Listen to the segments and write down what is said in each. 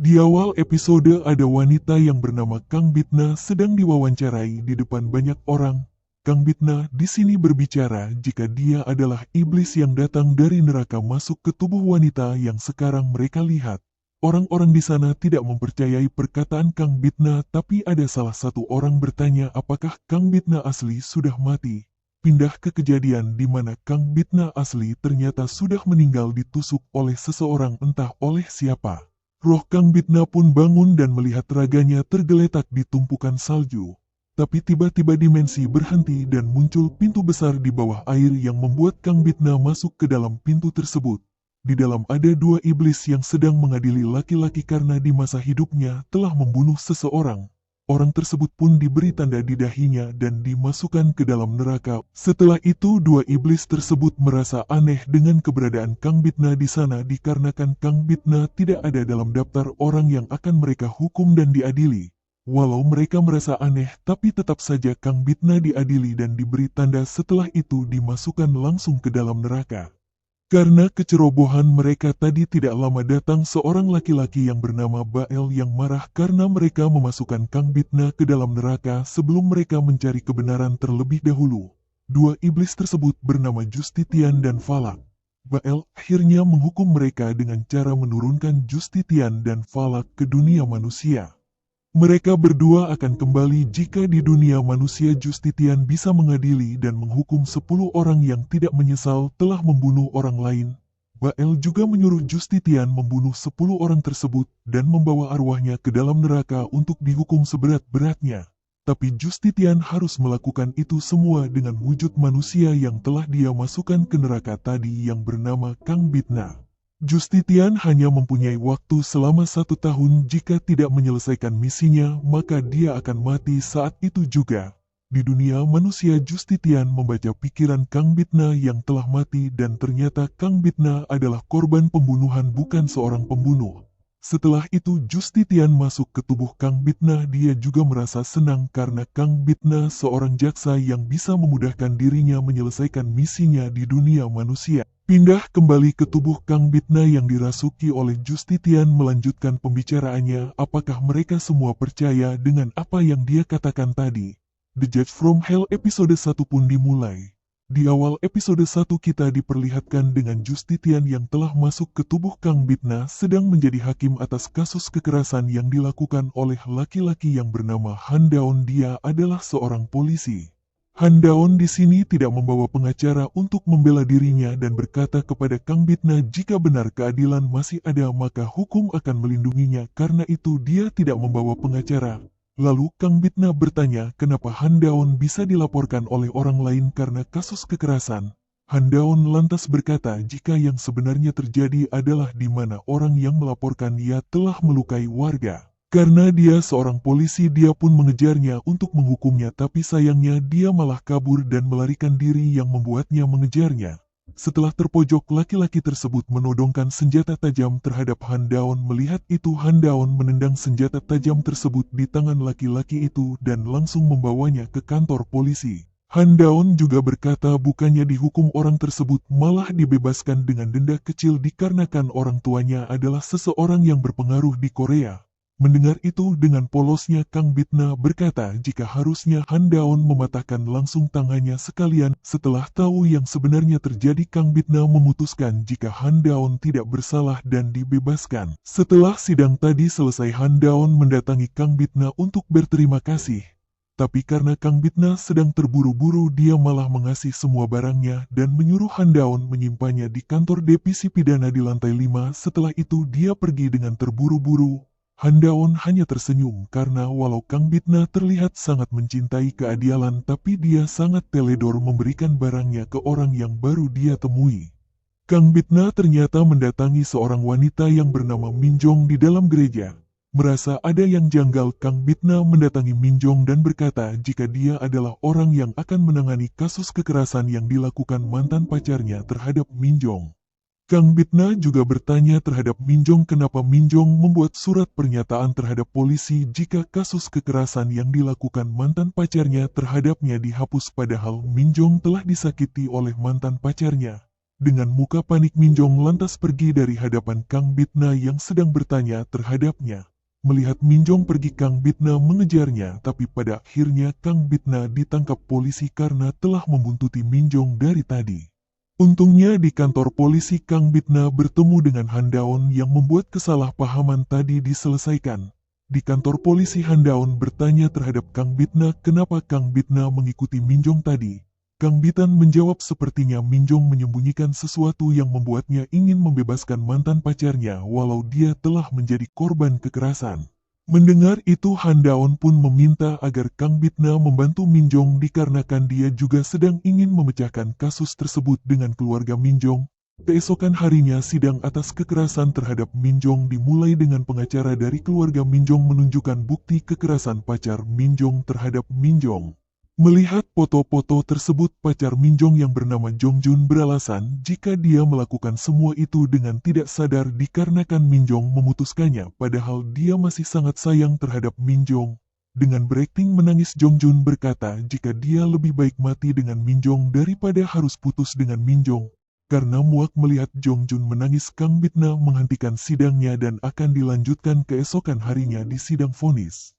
Di awal episode ada wanita yang bernama Kang Bitna sedang diwawancarai di depan banyak orang. Kang Bitna di sini berbicara jika dia adalah iblis yang datang dari neraka masuk ke tubuh wanita yang sekarang mereka lihat. Orang-orang di sana tidak mempercayai perkataan Kang Bitna, tapi ada salah satu orang bertanya apakah Kang Bitna asli sudah mati. Pindah ke kejadian di mana Kang Bitna asli ternyata sudah meninggal ditusuk oleh seseorang entah oleh siapa. Roh Kang Bitna pun bangun dan melihat raganya tergeletak di tumpukan salju. Tapi tiba-tiba dimensi berhenti dan muncul pintu besar di bawah air yang membuat Kang Bitna masuk ke dalam pintu tersebut. Di dalam ada dua iblis yang sedang mengadili laki-laki karena di masa hidupnya telah membunuh seseorang. Orang tersebut pun diberi tanda di dahinya dan dimasukkan ke dalam neraka. Setelah itu dua iblis tersebut merasa aneh dengan keberadaan Kang Bitna di sana dikarenakan Kang Bitna tidak ada dalam daftar orang yang akan mereka hukum dan diadili. Walau mereka merasa aneh, tapi tetap saja Kang Bitna diadili dan diberi tanda, setelah itu dimasukkan langsung ke dalam neraka. Karena kecerobohan mereka tadi tidak lama datang seorang laki-laki yang bernama Bael yang marah karena mereka memasukkan Kang Bitna ke dalam neraka sebelum mereka mencari kebenaran terlebih dahulu. Dua iblis tersebut bernama Justitian dan Falak. Bael akhirnya menghukum mereka dengan cara menurunkan Justitian dan Falak ke dunia manusia. Mereka berdua akan kembali jika di dunia manusia Justitian bisa mengadili dan menghukum 10 orang yang tidak menyesal telah membunuh orang lain. Bael juga menyuruh Justitian membunuh 10 orang tersebut dan membawa arwahnya ke dalam neraka untuk dihukum seberat-beratnya. Tapi Justitian harus melakukan itu semua dengan wujud manusia yang telah dia masukkan ke neraka tadi yang bernama Kang Bitna. Justitian hanya mempunyai waktu selama 1 tahun, jika tidak menyelesaikan misinya maka dia akan mati saat itu juga. Di dunia manusia Justitian membaca pikiran Kang Bitna yang telah mati dan ternyata Kang Bitna adalah korban pembunuhan bukan seorang pembunuh. Setelah itu Justitian masuk ke tubuh Kang Bitna, dia juga merasa senang karena Kang Bitna seorang jaksa yang bisa memudahkan dirinya menyelesaikan misinya di dunia manusia. Pindah kembali ke tubuh Kang Bitna yang dirasuki oleh Justitian melanjutkan pembicaraannya, apakah mereka semua percaya dengan apa yang dia katakan tadi. The Judge from Hell episode 1 pun dimulai. Di awal episode 1 kita diperlihatkan dengan Justitian yang telah masuk ke tubuh Kang Bitna sedang menjadi hakim atas kasus kekerasan yang dilakukan oleh laki-laki yang bernama Han Daon. Dia adalah seorang polisi. Han Daon di sini tidak membawa pengacara untuk membela dirinya dan berkata kepada Kang Bitna jika benar keadilan masih ada maka hukum akan melindunginya, karena itu dia tidak membawa pengacara. Lalu Kang Bitna bertanya kenapa Han Daon bisa dilaporkan oleh orang lain karena kasus kekerasan. Han Daon lantas berkata jika yang sebenarnya terjadi adalah di mana orang yang melaporkan ia telah melukai warga. Karena dia seorang polisi, dia pun mengejarnya untuk menghukumnya, tapi sayangnya dia malah kabur dan melarikan diri yang membuatnya mengejarnya. Setelah terpojok, laki-laki tersebut menodongkan senjata tajam terhadap Han Daon. Melihat itu Han Daon menendang senjata tajam tersebut di tangan laki-laki itu dan langsung membawanya ke kantor polisi. Han Daon juga berkata bukannya dihukum orang tersebut, malah dibebaskan dengan denda kecil dikarenakan orang tuanya adalah seseorang yang berpengaruh di Korea. Mendengar itu dengan polosnya Kang Bitna berkata jika harusnya Han Daon mematahkan langsung tangannya sekalian. Setelah tahu yang sebenarnya terjadi, Kang Bitna memutuskan jika Han Daon tidak bersalah dan dibebaskan. Setelah sidang tadi selesai, Han Daon mendatangi Kang Bitna untuk berterima kasih. Tapi karena Kang Bitna sedang terburu-buru, dia malah mengasih semua barangnya dan menyuruh Han Daon menyimpannya di kantor divisi pidana di lantai 5. Setelah itu dia pergi dengan terburu-buru. Han Daon hanya tersenyum karena walau Kang Bitna terlihat sangat mencintai keadilan, tapi dia sangat teledor memberikan barangnya ke orang yang baru dia temui. Kang Bitna ternyata mendatangi seorang wanita yang bernama Minjong di dalam gereja. Merasa ada yang janggal, Kang Bitna mendatangi Minjong dan berkata jika dia adalah orang yang akan menangani kasus kekerasan yang dilakukan mantan pacarnya terhadap Minjong. Kang Bitna juga bertanya terhadap Minjong kenapa Minjong membuat surat pernyataan terhadap polisi jika kasus kekerasan yang dilakukan mantan pacarnya terhadapnya dihapus, padahal Minjong telah disakiti oleh mantan pacarnya. Dengan muka panik Minjong lantas pergi dari hadapan Kang Bitna yang sedang bertanya terhadapnya. Melihat Minjong pergi, Kang Bitna mengejarnya, tapi pada akhirnya Kang Bitna ditangkap polisi karena telah membuntuti Minjong dari tadi. Untungnya di kantor polisi Kang Bitna bertemu dengan Handaon yang membuat kesalahpahaman tadi diselesaikan. Di kantor polisi Handaon bertanya terhadap Kang Bitna kenapa Kang Bitna mengikuti Minjong tadi. Kang Bitan menjawab sepertinya Minjong menyembunyikan sesuatu yang membuatnya ingin membebaskan mantan pacarnya walau dia telah menjadi korban kekerasan. Mendengar itu Handaon pun meminta agar Kang Bitna membantu Minjong dikarenakan dia juga sedang ingin memecahkan kasus tersebut dengan keluarga Minjong. Keesokan harinya sidang atas kekerasan terhadap Minjong dimulai dengan pengacara dari keluarga Minjong menunjukkan bukti kekerasan pacar Minjong terhadap Minjong. Melihat foto-foto tersebut, pacar Minjong yang bernama Jongjun beralasan jika dia melakukan semua itu dengan tidak sadar dikarenakan Minjong memutuskannya padahal dia masih sangat sayang terhadap Minjong. Dengan berakting menangis Jongjun berkata jika dia lebih baik mati dengan Minjong daripada harus putus dengan Minjong. Karena muak melihat Jongjun menangis, Kang Bitna menghentikan sidangnya dan akan dilanjutkan keesokan harinya di sidang vonis.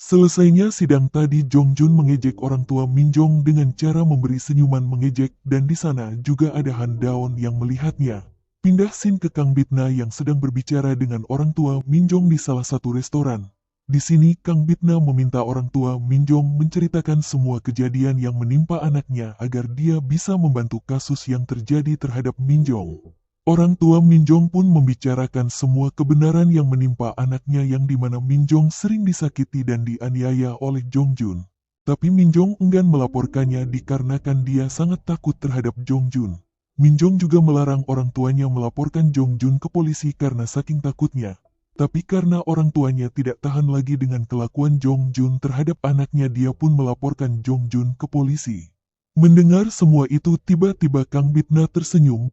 Selesainya sidang tadi, Jongjun mengejek orang tua Minjong dengan cara memberi senyuman mengejek dan di sana juga ada Handaon yang melihatnya. Pindah scene ke Kang Bitna yang sedang berbicara dengan orang tua Minjong di salah satu restoran. Di sini Kang Bitna meminta orang tua Minjong menceritakan semua kejadian yang menimpa anaknya agar dia bisa membantu kasus yang terjadi terhadap Minjong. Orang tua Minjong pun membicarakan semua kebenaran yang menimpa anaknya yang dimana Minjong sering disakiti dan dianiaya oleh Jongjun. Tapi Minjong enggan melaporkannya dikarenakan dia sangat takut terhadap Jongjun. Minjong juga melarang orang tuanya melaporkan Jongjun ke polisi karena saking takutnya. Tapi karena orang tuanya tidak tahan lagi dengan kelakuan Jongjun terhadap anaknya, dia pun melaporkan Jongjun ke polisi. Mendengar semua itu tiba-tiba Kang Bitna tersenyum.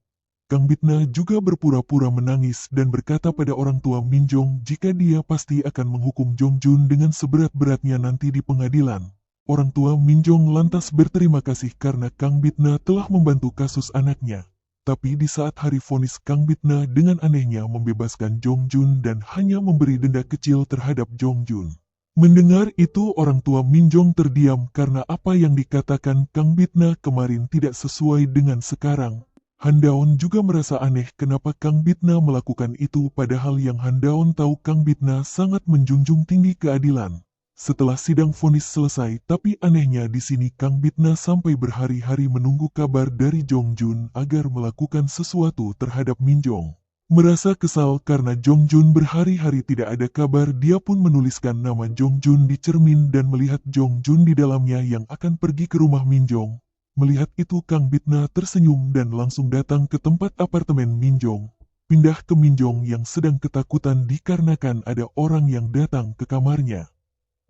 Kang Bitna juga berpura-pura menangis dan berkata pada orang tua Minjong jika dia pasti akan menghukum Jongjun dengan seberat-beratnya nanti di pengadilan. Orang tua Minjong lantas berterima kasih karena Kang Bitna telah membantu kasus anaknya. Tapi di saat hari vonis, Kang Bitna dengan anehnya membebaskan Jongjun dan hanya memberi denda kecil terhadap Jongjun. Mendengar itu orang tua Minjong terdiam karena apa yang dikatakan Kang Bitna kemarin tidak sesuai dengan sekarang. Handaon juga merasa aneh kenapa Kang Bitna melakukan itu padahal yang Handaon tahu Kang Bitna sangat menjunjung tinggi keadilan. Setelah sidang vonis selesai, tapi anehnya di sini Kang Bitna sampai berhari-hari menunggu kabar dari Jongjun agar melakukan sesuatu terhadap Minjong. Merasa kesal karena Jongjun berhari-hari tidak ada kabar, dia pun menuliskan nama Jongjun di cermin dan melihat Jongjun di dalamnya yang akan pergi ke rumah Minjong. Melihat itu Kang Bitna tersenyum dan langsung datang ke tempat apartemen Minjong. Pindah ke Minjong yang sedang ketakutan dikarenakan ada orang yang datang ke kamarnya.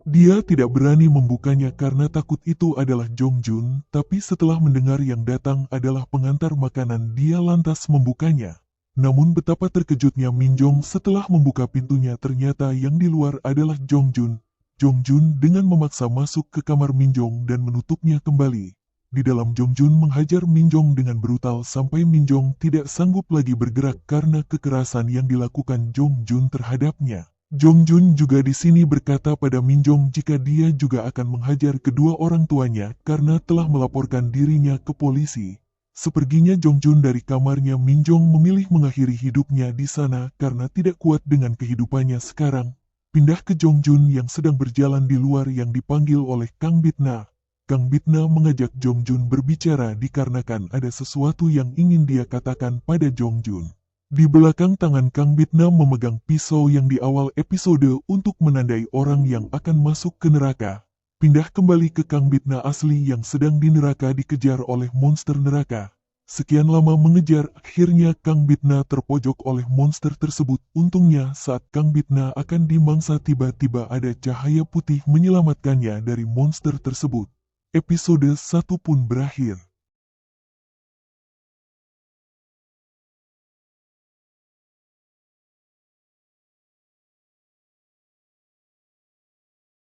Dia tidak berani membukanya karena takut itu adalah Jongjun, tapi setelah mendengar yang datang adalah pengantar makanan dia lantas membukanya. Namun betapa terkejutnya Minjong setelah membuka pintunya ternyata yang di luar adalah Jongjun. Jongjun dengan memaksa masuk ke kamar Minjong dan menutupnya kembali. Di dalam Jongjun menghajar Minjong dengan brutal sampai Minjong tidak sanggup lagi bergerak karena kekerasan yang dilakukan Jongjun terhadapnya. Jongjun juga di sini berkata pada Minjong jika dia juga akan menghajar kedua orang tuanya karena telah melaporkan dirinya ke polisi. Seperginya Jongjun dari kamarnya, Minjong memilih mengakhiri hidupnya di sana karena tidak kuat dengan kehidupannya sekarang. Pindah ke Jongjun yang sedang berjalan di luar yang dipanggil oleh Kang Bitna. Kang Bitna mengajak Jongjun berbicara dikarenakan ada sesuatu yang ingin dia katakan pada Jongjun. Di belakang tangan Kang Bitna memegang pisau yang di awal episode untuk menandai orang yang akan masuk ke neraka. Pindah kembali ke Kang Bitna asli yang sedang di neraka dikejar oleh monster neraka. Sekian lama mengejar, akhirnya Kang Bitna terpojok oleh monster tersebut. Untungnya saat Kang Bitna akan dimangsa tiba-tiba ada cahaya putih menyelamatkannya dari monster tersebut. Episode 1 pun berakhir.